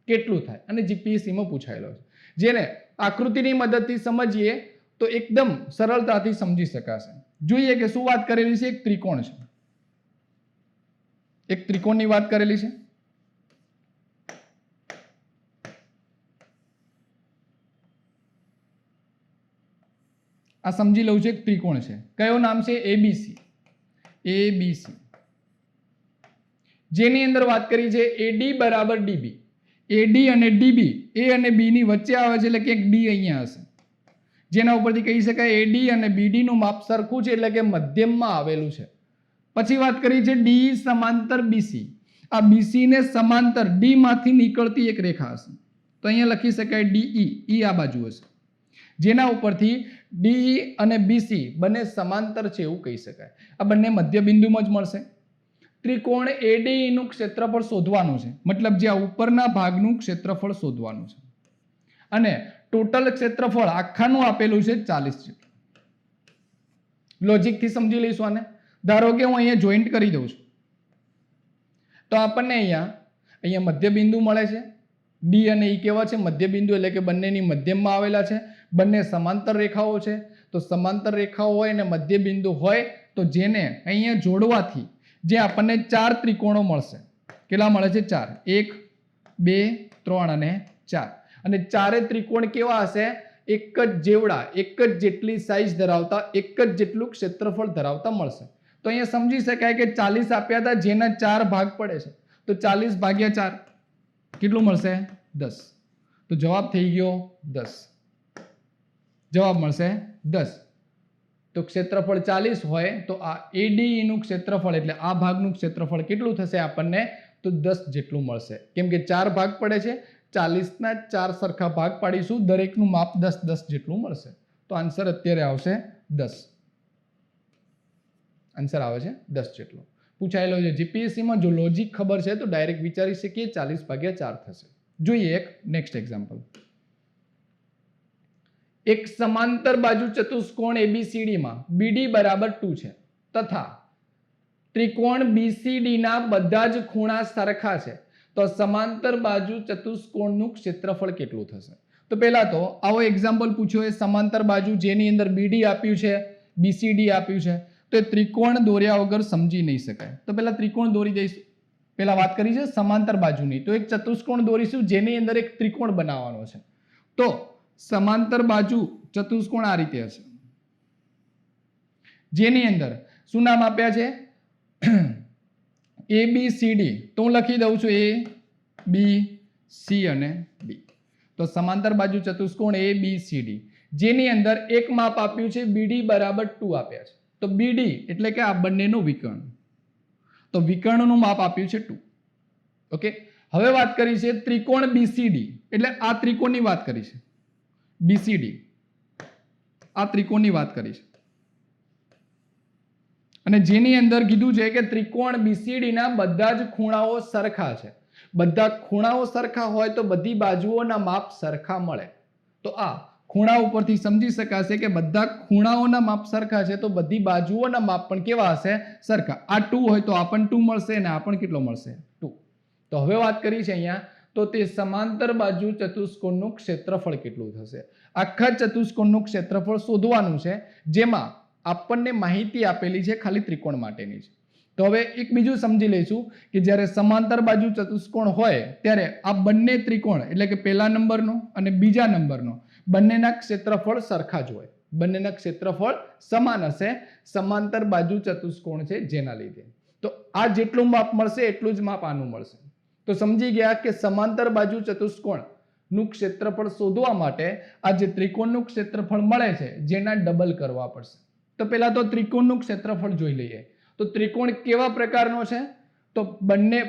કેટલું થાય? અને GPSC માં પૂછાયેલો છે, જેને આકૃતિની મદદથી સમજીએ તો એકદમ સરળતાથી સમજી શકાશે. જોઈએ કે શું વાત કરેલી છે. એક ત્રિકોણ છે, એક ત્રિકોણની વાત કરેલી છે. આ સમજી લઉં છું, એક ત્રિકોણ છે, કયો નામ છે? ABC. જેની અંદર વાત કરી છે AD બરાબર DB. AD અને DB A અને B ની વચ્ચે આવે છે એટલે કે એક D અહીંયા હશે, જેના ઉપરથી કહી શકાય AD અને BD નું માપ સરખું છે એટલે કે મધ્યમમાં આવેલું છે. પછી વાત કરી છે DE સમાંતર BC. આ BC ને સમાંતર D માંથી નીકળતી એક રેખા હશે, તો અહીંયા લખી શકાય DE. E આ બાજુ હશે, જેના ઉપરથી DE અને BC બંને સમાંતર છે એવું કહી શકાય. આ બંને મધ્ય બિંદુમાં જ મળશે. ત્રિકોણ ADE નું ક્ષેત્રફળ શોધવાનું છે, મતલબ જે આ ઉપરના ભાગનું ક્ષેત્રફળ શોધવાનું છે, અને ટોટલ ક્ષેત્રફળ આખાનું આપેલું છે 40 જેટલું. લોજિકથી સમજી લઈશું આને. ધારો કે હું અહીંયા જોઈન્ટ કરી દઉં છું તો આપણને અહીંયા મધ્ય બિંદુ મળે છે. D અને E કેવા છે? મધ્ય બિંદુ, એટલે કે બંનેની મધ્યમાં આવેલા છે. બંને સમાંતર રેખાઓ છે, તો સમાંતર રેખાઓ હોય અને મધ્ય બિંદુ હોય તો જેને અહીંયા જોડવાથી જે આપણને 4 ત્રિકોણો મળશે. કેટલા મળે છે? 4. 1 2 3 અને 4. અને ચારે ત્રિકોણ કેવા હશે? એક જ જેવડા, એક જ જેટલી સાઈઝ ધરાવતા, એક જ જેટલું ક્ષેત્રફળ ધરાવતા મળશે. તો અહીંયા સમજી શકાય કે 40 આપ્યા હતા જેના 4 ભાગ પડે છે, તો 40 ભાગ્યા 4 કેટલું મળશે? 10. તો જવાબ થઈ ગયો 10. જવાબ મળશે 10. તો ક્ષેત્રફળ 40 હોય તો આ ADE નું ક્ષેત્રફળ એટલે આ ભાગનું ક્ષેત્રફળ કેટલું થશે આપણને? તો 10 જેટલું મળશે. કેમ કે 4 ભાગ પડે છે, 40 ના 4 સરખા ભાગ પાડીશું, દરેકનું માપ 10 જેટલું મળશે. તો આન્સર અત્યારે આવશે 10. આન્સર આવે છે 10 જેટલો પૂછાયેલો છે. જીપીએસસીમાં જો લોજિક ખબર છે તો ડાયરેક્ટ વિચારી શકીએ 40/4 થશે. જોઈએ એક નેક્સ્ટ એક્ઝામ્પલ. એક સમાંતર બાજુ ચતુષ્કોણ ABCD માં BD બરાબર 2 છે તથા ત્રિકોણ BCD ના બધા જ ખૂણા સરખા છે તો સમાંતર બાજુ ચતુષ્કોણનું ક્ષેત્રફળ કેટલું થશે? તો પહેલા તો આવો એક્ઝામ્પલ પૂછ્યો એ સમાંતર બાજુ જેની અંદર BD આપ્યું છે BCD આપ્યું છે તો એ ત્રિકોણ દોર્યા વગર સમજી નહીં શકાય. તો પહેલા ત્રિકોણ દોરી દઈશું. પહેલા વાત કરી છે સમાંતર બાજુની, તો એક ચતુષ્કોણ દોરીશું જેની અંદર એક ત્રિકોણ બનાવવાનો છે. તો સમાંતર બાજુ ચતુષ્કોણ આ રીતે હશે જેની અંદર શું નામ આપ્યા છે ABCD. તો હું લખી દઉં છું ABC અને D. તો સમાંતર બાજુ ચતુષ્કોણ ABCD જેની અંદર એક માપ આપ્યું છે BD બરાબર 2 આપ્યા છે. તો BD એટલે કે આ બંનેનું વિકર્ણ, તો વિકર્ણનું માપ આપ્યું છે 2. ઓકે, હવે વાત કરી છે ત્રિકોણ BCD એટલે આ ત્રિકોણની વાત કરી છે. BCD આ ત્રિકોણની વાત કરી છે અને જેની અંદર કીધું છે કે ત્રિકોણ BCD ના બધા જ ખૂણાઓ સરખા છે. બધા ખૂણાઓ સરખા હોય તો બધી બાજુઓના માપ સરખા મળે. તો આ ખૂણા ઉપરથી સમજી શકાશે કે બધા ખૂણાઓના માપ સરખા છે તો બધી બાજુઓના માપ પણ કેવા હશે? સરખા. આ 2 હોય તો આ પણ 2 મળશે અને આ પણ કેટલો મળશે? 2. તો હવે વાત કરી છે અહીંયા તો તે સમાંતર બાજુ ચતુષ્કોણનું ક્ષેત્રફળ કેટલું થશે? આખા ચતુષ્કોણનું ક્ષેત્રફળ શોધવાનું છે જેમાં આપણને માહિતી આપેલી છે ખાલી ત્રિકોણ માટેની છે. તો હવે એક બીજું સમજી લઈશું કે જ્યારે સમાંતર બાજુ ચતુષ્કોણ હોય ત્યારે આ બંને ત્રિકોણ એટલે કે પહેલા નંબરનો અને બીજા નંબરનો બંનેના ક્ષેત્રફળ સરખા જ હોય, બંનેના ક્ષેત્રફળ સમાન હશે સમાંતર બાજુ ચતુષ્કોણ છે જેના લીધે. તો આ જેટલું માપ મળશે એટલું જ માપ આનું મળશે. તો સમજી ગયા કે સમાંતર બાજુ ચતુષ્કોણ નું ક્ષેત્રફળ શોધવા માટે આ જે ત્રિકોણનું ક્ષેત્રફળ મળે છે જેના ડબલ કરવા પડશે. તો પહેલા તો ત્રિકોણનું ક્ષેત્રફળ જોઈ લઈએ. તો ત્રિકોણ કેવા પ્રકારનો છે? તો બંને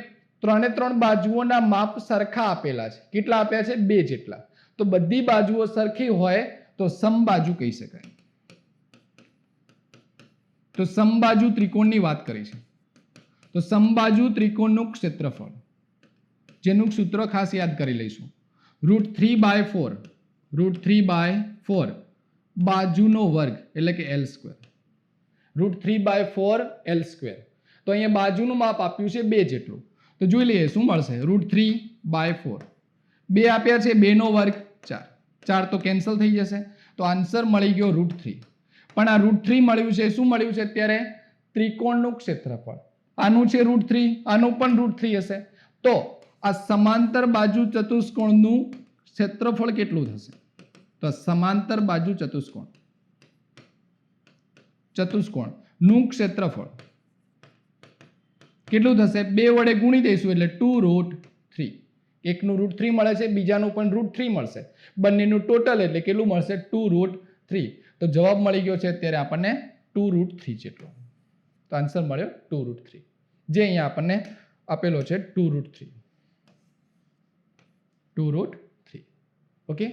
3 બાજુઓના માપ સરખા આપેલા છે. કેટલા આપ્યા છે? 2 જેટલા. તો બધી બાજુઓ સરખી હોય તો સમબાજુ કહી શકાય. તો સમબાજુ ત્રિકોણની વાત કરી છે. તો સમબાજુ ત્રિકોણનું ક્ષેત્રફળ જેનું સૂત્ર ખાસ યાદ કરી લઈશું. √3/4 √3/4 બાજુનો વર્ગ એટલે કે L². √3/4 L². તો અહીંયા બાજુનું માપ આપ્યું છે 2 જેટલું. તો જોઈ લઈએ શું મળશે. √3/4 2 આપ્યા છે 2 નો વર્ગ 4. 4 તો કેન્સલ થઈ જશે તો આન્સર મળી ગયો √3. પણ આ √3 મળ્યું છે શું મળ્યું છે અત્યારે? ત્રિકોણનું ક્ષેત્રફળ. આનું છે √3, આનું પણ √3 હશે. તો આ સમાંતર બાજુ ચતુષ્કોણનું ક્ષેત્રફળ કેટલું થશે? તો સમાંતર બાજુ ચતુષ્કોણનું ક્ષેત્રફળ કેટલું થશે? 2 વડે ગુણી દઈશું એટલે 2√3. એકનું √3 મળે છે બીજાનું પણ √3 મળશે. બંનેનું ટોટલ એટલે કેટલું મળશે? 2√3. તો જવાબ મળી ગયો છે અત્યારે આપણને 2√3 જેટલો. તો આન્સર મળ્યો 2√3 જે અહીંયા આપણને આપેલો છે 2√3. ઓકે,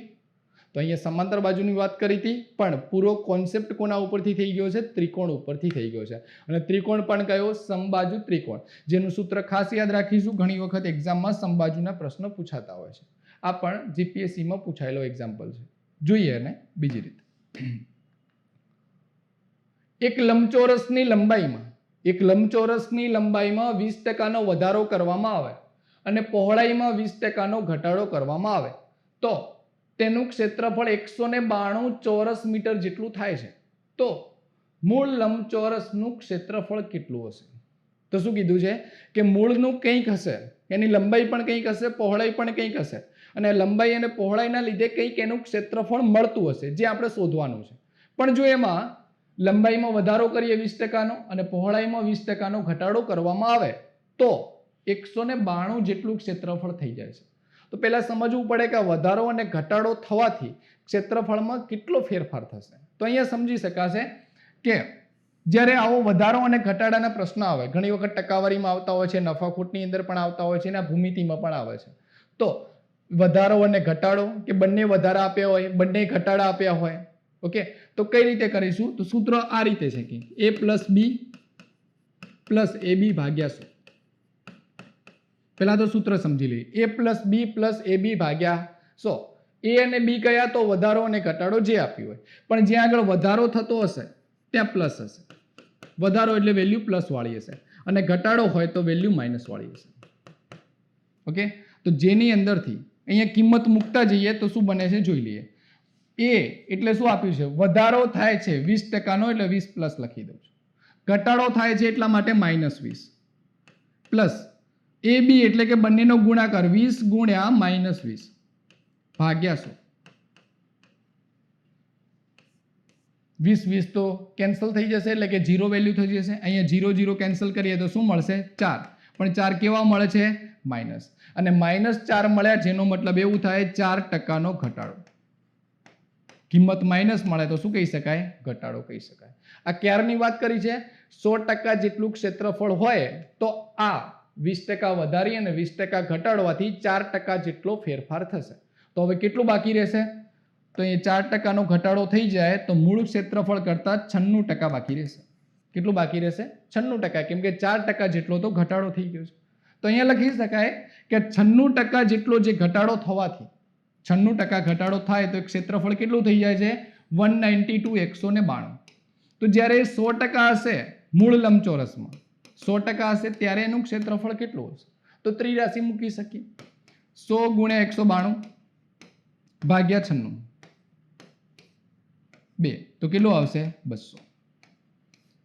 તો અહીંયા સમાંતર બાજુની વાત કરી હતી પણ પૂરો કોન્સેપ્ટ કોના ઉપરથી થઈ ગયો છે? ત્રિકોણ ઉપરથી થઈ ગયો છે. અને ત્રિકોણ પણ કયો? સમબાજુ ત્રિકોણ, જેનું સૂત્ર ખાસ યાદ રાખીશું. ઘણી વખત એક્ઝામમાં સમબાજુના પ્રશ્નો પૂછાતા હોય છે. આ પણ જીપીએસસીમાં પૂછાયેલો એક્ઝામ્પલ છે. જોઈએ અને બીજી રીતે એક લંબચોરસની લંબાઈમાં 20% નો વધારો કરવામાં આવે અને પહોળાઈમાં 20% ઘટાડો કરવામાં આવે તો તેનું ક્ષેત્રફળ 192 ચોરસ મીટર જેટલું થાય છે. તો મૂળ લંબચોરસનું ક્ષેત્રફળ કેટલું હશે? તો શું કીધું છે કે મૂળનું કંઈક હશે, એની લંબાઈ પણ કંઈક હશે, પહોળાઈ પણ કંઈક હશે અને લંબાઈ અને પહોળાઈના લીધે કંઈક એનું ક્ષેત્રફળ મળતું હશે જે આપણે શોધવાનું છે. પણ જો એમાં લંબાઈમાં વધારો કરીએ 20% અને પહોળાઈમાં 20% ઘટાડો કરવામાં આવે તો 192 જેટલું ક્ષેત્રફળ થઈ જાય છે. તો પહેલા સમજવું પડે કે વધારો અને ઘટાડો થવાથી ક્ષેત્રફળમાં કેટલો ફેરફાર થશે. તો અહીંયા સમજી શકાશે કે જ્યારે આવો વધારો અને ઘટાડાના પ્રશ્ન આવે, ઘણી વખત ટકાવારીમાં આવતા હોય છે, નફાખોટની અંદર પણ આવતા હોય છે અને ભૂમિતિમાં પણ આવે છે. તો વધારો અને ઘટાડો કે બંને વધારા આપ્યા હોય, બંને ઘટાડા આપ્યા હોય, ઓકે, તો કઈ રીતે કરીશું? તો સૂત્ર આ રીતે છે કે a + b પ્લસ AB ભાગ્યા 100. પહેલા તો સૂત્ર સમજી લઈએ. A plus B plus AB ભાગ્યા 100. A અને B કયા? તો વધારો અને ઘટાડો જે આપ્યું હોય, પણ જ્યાં આગળ વધારો થતો હશે ત્યાં પ્લસ હશે. વધારો એટલે વેલ્યુ પ્લસ વાળી હશે અને ઘટાડો હોય તો વેલ્યુ માઇનસ વાળી હશે. ઓકે, તો જેની અંદરથી અહીંયા કિંમત મૂકતા જઈએ તો શું બને છે જોઈ લઈએ. A એટલે શું આપ્યું છે? વધારો થાય છે 20% નો એટલે 20 પ્લસ લખી દઉં છું. ઘટાડો થાય છે એટલા માટે -20 પ્લસ AB એટલે કે બંનેનો ગુણાકાર 20 ગુણ્યા -20 ભાગ્યા 100. 20 તો કેન્સલ થઈ જશે એટલે કે 0 વેલ્યુ થઈ જશે. અહીંયા 0 0 કેન્સલ કરીએ તો શું મળશે? 4. પણ 4 કેવા મળે છે? માઇનસ. અને -4 મળ્યા જેનો મતલબ એવું થાય 4% નો ઘટાડો. કિંમત માઇનસ મળે તો શું કહી શકાય? ઘટાડો કહી શકાય. આ ક્યારની વાત કરી છે? 100% જેટલું ક્ષેત્રફળ હોય તો આ 20% વધારી અને 20% ઘટાડવાથી 4% જેટલો ફેરફાર થશે. તો હવે કેટલું બાકી રહેશે? તો એ 4% નો ઘટાડો થઈ જાય તો મૂળ ક્ષેત્રફળ કરતા 96% બાકી રહેશે. કેટલું બાકી રહેશે? 96%, કેમ કે 4% જેટલો તો ઘટાડો થઈ ગયો છે. તો અહીંયા લખી શકાય કે 96% જેટલો જે ઘટાડો થવાથી 96% ઘટાડો થાય તો ક્ષેત્રફળ કેટલું થઈ જાય છે? 192 તો જ્યારે 100% હશે મૂળ લંબચોરસમાં 100% હશે ત્યારે એનું ક્ષેત્રફળ કેટલું હશે? તો ત્રિરાશિ મૂકી શકીએ. 100 ગુણ્યા 192 ભાગ્યા 96 2 તો કેટલું આવશે? 200.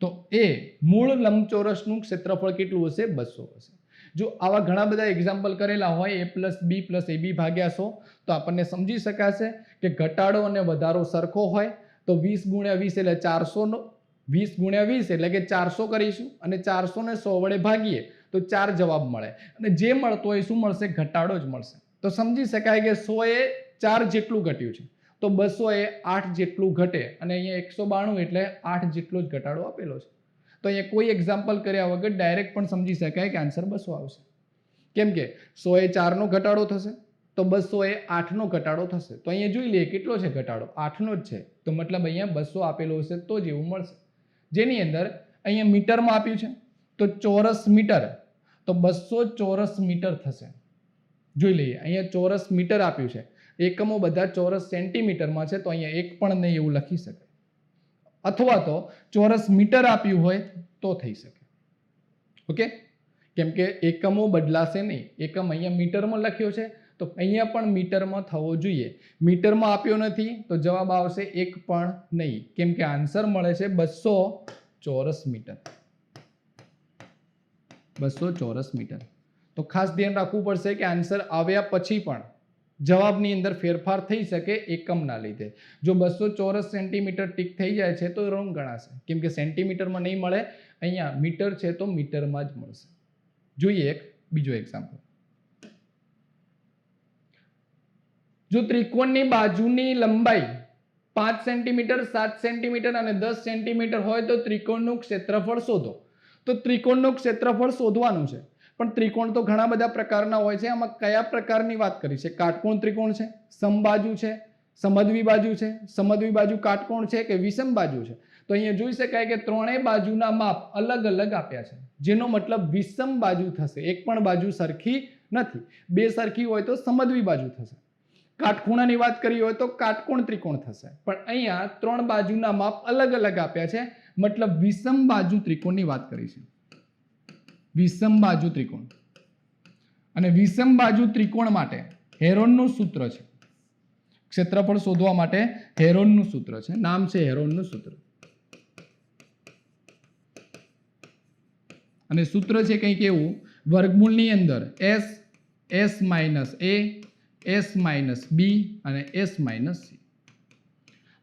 તો એ મૂળ લંબચોરસનું ક્ષેત્રફળ કેટલું હશે? 200 હશે. જો આવા ઘણા બધા એક્ઝામ્પલ કરેલા હોય A plus B plus AB ભાગ્યા 100 તો આપણને સમજી શકાશે કે ઘટાડો અને વધારો સરખો હોય તો 20 ગુણ્યા 20 એટલે 400 નો 20 ગુણ્યા 20 એટલે કે 400 કરીશું અને 400 ને 100 વડે ભાગીએ તો 4 જવાબ મળે અને જે મળતો હોય શું મળશે? ઘટાડો જ મળશે. તો સમજી શકાય કે 100 એ 4 જેટલું ઘટ્યું છે તો 200 એ 8 જેટલું ઘટે અને અહીંયા 192 એટલે 8 જેટલો જ ઘટાડો આપેલો છે. તો અહીંયા કોઈ એક્ઝામ્પલ કર્યા વગર ડાયરેક્ટ પણ સમજી શકાય કે આન્સર 200 આવશે. કેમ કે 100 એ 4 નો ઘટાડો થશે તો 200 એ 8 નો ઘટાડો થશે. તો અહીંયા જોઈ લઈએ કેટલો છે ઘટાડો? 8 નો જ છે. તો મતલબ અહીંયા 200 આપેલો હશે તો જ એવું મળશે. જેની અંદર અહીંયા મીટરમાં આપ્યું છે તો ચોરસ મીટર તો 200 ચોરસ મીટર થશે. જોઈ લઈએ અહીંયા ચોરસ મીટર આપ્યું છે. એકમો બધા ચોરસ સેન્ટીમીટરમાં છે તો અહીંયા એક પણ નહીં એવું લખી શકાય. અથવા તો ચોરસ મીટર આપ્યું હોય તો થઈ શકે. ઓકે, કેમ કે એકમો બદલાશે નહીં. એકમ અહીંયા મીટરમાં લખ્યો છે તો અહીંયા પણ મીટરમાં થવો જોઈએ. મીટરમાં આપ્યો નથી તો જવાબ આવશે 1 પણ નહીં, કેમ કે આન્સર મળે છે 200 ચોરસ મીટર. 200 ચોરસ મીટર. તો ખાસ ધ્યાન રાખવું પડશે કે આન્સર આવ્યા પછી પણ જવાબની અંદર ફેરફાર થઈ શકે એકમના લીધે. જો 200 ચોરસ સેન્ટીમીટર ટીક થઈ જાય છે તો રોંગ ગણાશે, કેમ કે સેન્ટીમીટરમાં નહીં મળે, અહીંયા મીટર છે તો મીટરમાં જ મળશે. જોઈએ એક બીજો એક્ઝામ્પલ. જો ત્રિકોણની બાજુની લંબાઈ 5 સેન્ટીમીટર 7 સેન્ટીમીટર અને 10 સેન્ટીમીટર હોય તો ત્રિકોણનું ક્ષેત્રફળ શોધો. તો ત્રિકોણનું ક્ષેત્રફળ શોધવાનું છે, પણ ત્રિકોણ તો ઘણા બધા પ્રકારના હોય છે. આમાં કયા પ્રકારની વાત કરી છે? કાટકોણ ત્રિકોણ છે, સમબાજુ છે, સમદ્વિ બાજુ છે, સમદ્વિ બાજુ કાટકોણ છે કે વિષમ બાજુ છે. તો અહીંયા જોઈ શકાય કે ત્રણેય બાજુના માપ અલગ અલગ આપ્યા છે, જેનો મતલબ વિષમ બાજુ થશે. એક પણ બાજુ સરખી નથી. બે સરખી હોય તો સમદ્વિ બાજુ થશે. કાટખૂણાની વાત કરી હોય તો કાટકોણ ત્રિકોણ થશે. પણ અહીંયા ત્રણ બાજુના માપ અલગ અલગ આપ્યા છે, મતલબ વિષમ બાજુ ત્રિકોણની વાત કરી છે. વિષમ બાજુ ત્રિકોણ. અને વિષમ બાજુ ત્રિકોણ માટે હેરોનનું સૂત્ર છે. ક્ષેત્રફળ શોધવા માટે હેરોનનું સૂત્ર છે. નામ છે હેરોનનું સૂત્ર. અને સૂત્ર છે કંઈક એવું, વર્ગમૂળની અંદર s s minus a s minus b અને s માઇનસ c.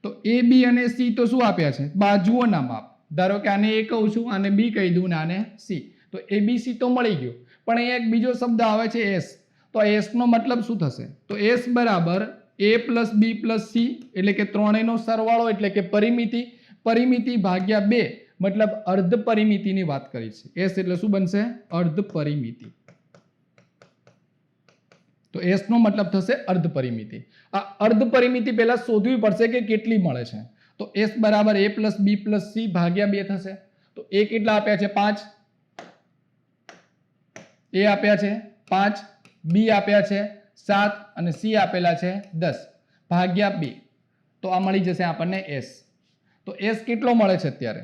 તો a b અને c તો શું આપ્યા છે? બાજુઓના માપ. ધારો કે આને a કહું છું, આને b કહી દઉં ને આને c. તો abc તો મળી ગયો, પણ અહીંયા એક બીજો શબ્દ આવે છે s. તો s નો મતલબ શું થશે? તો s બરાબર a plus b plus c એટલે કે ત્રણેયનો સરવાળો એટલે કે પરિમિતિ. પરિમિતિ ભાગ્યા 2 મતલબ અર્ધ પરિમિતિની વાત કરી છે. s એટલે શું બનશે? અર્ધ પરિમિતિ. તો s નો મતલબ થશે અર્ધ પરિમિતિ. આ અર્ધ પરિમિતિ પહેલા શોધવી પડશે કે કેટલી મળે છે. તો s બરાબર a plus b plus c ભાગ્યા 2 થશે. તો a કેટલા આપ્યા છે? 5. એ આપ્યા છે 5, બી આપ્યા છે 7 અને સી આપેલા છે 10 ભાગ્યા 2, તો આ મળી જશે આપણને એસ. તો એસ કેટલો મળે છે અત્યારે?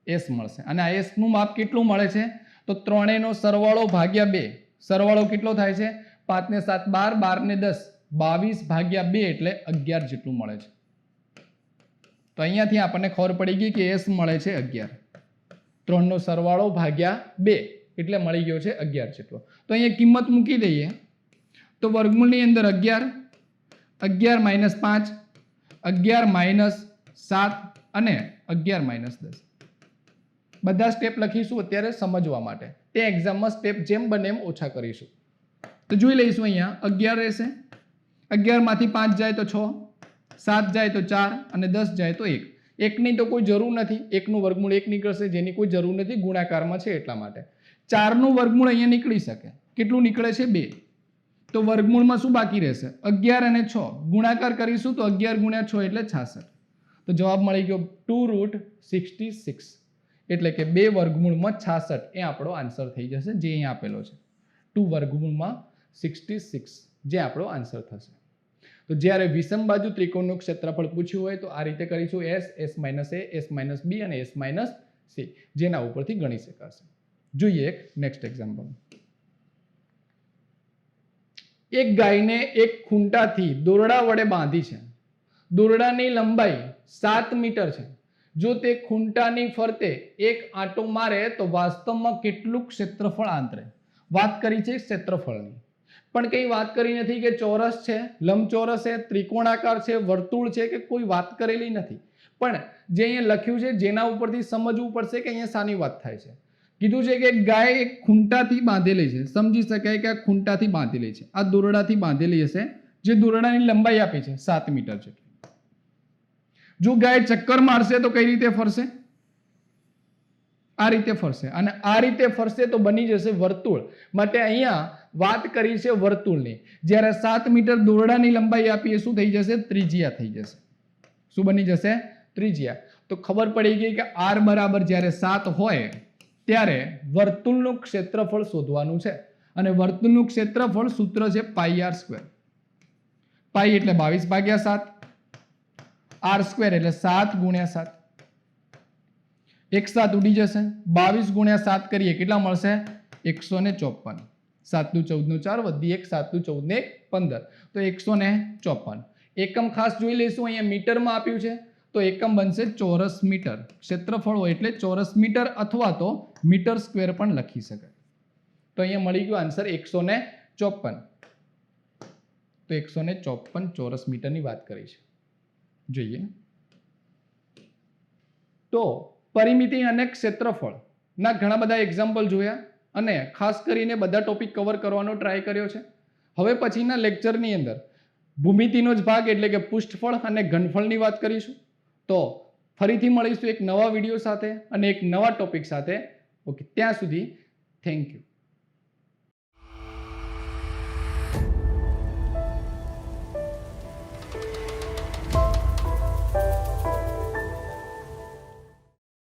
એસ મળશે. અને આ એસ નું માપ કેટલું મળે છે? તો ત્રણેયનો સરવાળો ભાગ્યા 2. સરવાળો કેટલો થાય છે? 5 ને 7 12, 12 ને 10 22 ભાગ્યા 2 એટલે 11 જેટલું મળે છે. તો અહીંયાથી આપણને ખબર પડી ગઈ કે એસ મળે છે 11. 3 નો સરવાળો ભાગ્યા 2 એટલે મળી ગયો છે 11 જેટલો. તો અહીંયા કિંમત મૂકી દઈએ તો વર્ગમૂળની અંદર 11, 11 માઇનસ 5, 11 માઇનસ 7 અને 11 માઇનસ 10. બધા સ્ટેપ લખીશું અત્યારે સમજવા માટે. તે એક્ઝામમાં સ્ટેપ જેમ બને એમ ઓછા કરીશું. તો જોઈ લઈશું અહીંયા 11 રહેશે, 11 માંથી 5 જાય તો 6, 7 જાય તો 4 અને 10 જાય તો 1. 1 ની તો કોઈ જરૂર નથી, 1 નું વર્ગમૂળ 1 નીકળશે, જેની કોઈ જરૂર નથી, ગુણાકારમાં છે એટલા માટે. 4 નું વર્ગમૂળ અહીંયા નીકળી શકે. કેટલું નીકળે છે? 2. તો વર્ગમૂળમાં શું બાકી રહેશે? 11 અને 6 ગુણાકાર કરીશું તો 11 ગુણ્યા 6 એટલે 66. તો જવાબ મળી ગયો 2√66 એટલે કે 2 વર્ગમૂળમાં 66 એ આપણો આન્સર થઈ જશે, જે અહીં આપેલો છે 2 વર્ગમૂળમાં 66 જે આપણો આન્સર થશે. તો જ્યારે વિષમ બાજુ ત્રિકોણનું ક્ષેત્રફળ પૂછ્યું હોય તો આ રીતે કરીશું s, s minus a, s minus b અને s માઇનસ c, જેના ઉપરથી ગણી શકાશે. જોઈએ એક નેક્સ્ટ એક્ઝામ્પલ. એક ગાયને એક ખૂંટાથી દોરડા વડે બાંધી છે. દોરડાની લંબાઈ 7 મીટર છે. જો તે ખૂંટાની ફરતે એક આંટો મારે તો વાસ્તવમાં કેટલું ક્ષેત્રફળ આંતરે? વાત કરી છે ક્ષેત્રફળની, પણ કઈ વાત કરી નથી કે ચોરસ છે, લંબચોરસ છે, ત્રિકોણાકાર છે, વર્તુળ છે કે કોઈ વાત કરેલી નથી. પણ જે અહીંયા લખ્યું છે જેના ઉપરથી સમજવું પડશે કે અહીંયા શાની વાત થાય છે. કીધું છે કે ગાય એક ખૂંટાથી બાંધેલી છે. સમજી શકાય કે આ ખૂંટાથી બાંધેલી છે, આ દોરડાથી બાંધેલી હશે, જે દોરડાની લંબાઈ આપી છે 7 મીટર છે. જો ગાય ચક્કર મારશે તો કઈ રીતે ફરશે? આ રીતે ફરશે, અને આ રીતે ફરશે તો બની જશે વર્તુળ. માટે અહીંયા વાત કરી છે વર્તુળની. જ્યારે 7 મીટર દોરડાની લંબાઈ આપી એ શું થઈ જશે? ત્રિજ્યા થઈ જશે. શું બની જશે? ત્રિજ્યા. તો ખબર પડી ગઈ કે r બરાબર જ્યારે 7 હોય ત્યારે વર્તુળનું ક્ષેત્રફળ શોધવાનું છે. અને વર્તુળનું ક્ષેત્રફળ સૂત્ર છે πr². પાઈ એટલે 22 ભાગ્યા 7, r² એટલે 7 ગુણ્યા 7. 1 7 ઉડી જશે, 22 ગુણ્યા 7 કરીએ કેટલા મળશે? 154. 7 નું 14 નું 4 વધી 1, 7 નું 14 ને 15 તો 154. એકમ ખાસ જોઈ લઈશું, અહીંયા મીટરમાં આપ્યું છે તો એકમ બનશે ચોરસ મીટર. ક્ષેત્રફળ હોય એટલે ચોરસ મીટર અથવા તો મીટર સ્ક્વેર પણ લખી શકાય. તો અહીંયા મળી ગયો આન્સર 154. તો 154 ચોરસ મીટરની વાત કરી છે. જોઈએ તો પરિમિતિ અને ક્ષેત્રફળ ના ઘણા બધા એક્ઝામ્પલ જોયા અને ખાસ કરીને બધા ટોપિક કવર કરવાનો ટ્રાય કર્યો છે. હવે પછીના લેક્ચરની અંદર ભૂમિતિનો જ ભાગ એટલે કે પૃષ્ઠફળ અને ઘનફળની વાત કરીશું. તો ફરીથી મળીશું એક નવા વિડીયો સાથે અને એક નવા ટોપિક સાથે. ઓકે, ત્યાં સુધી થેન્ક યુ.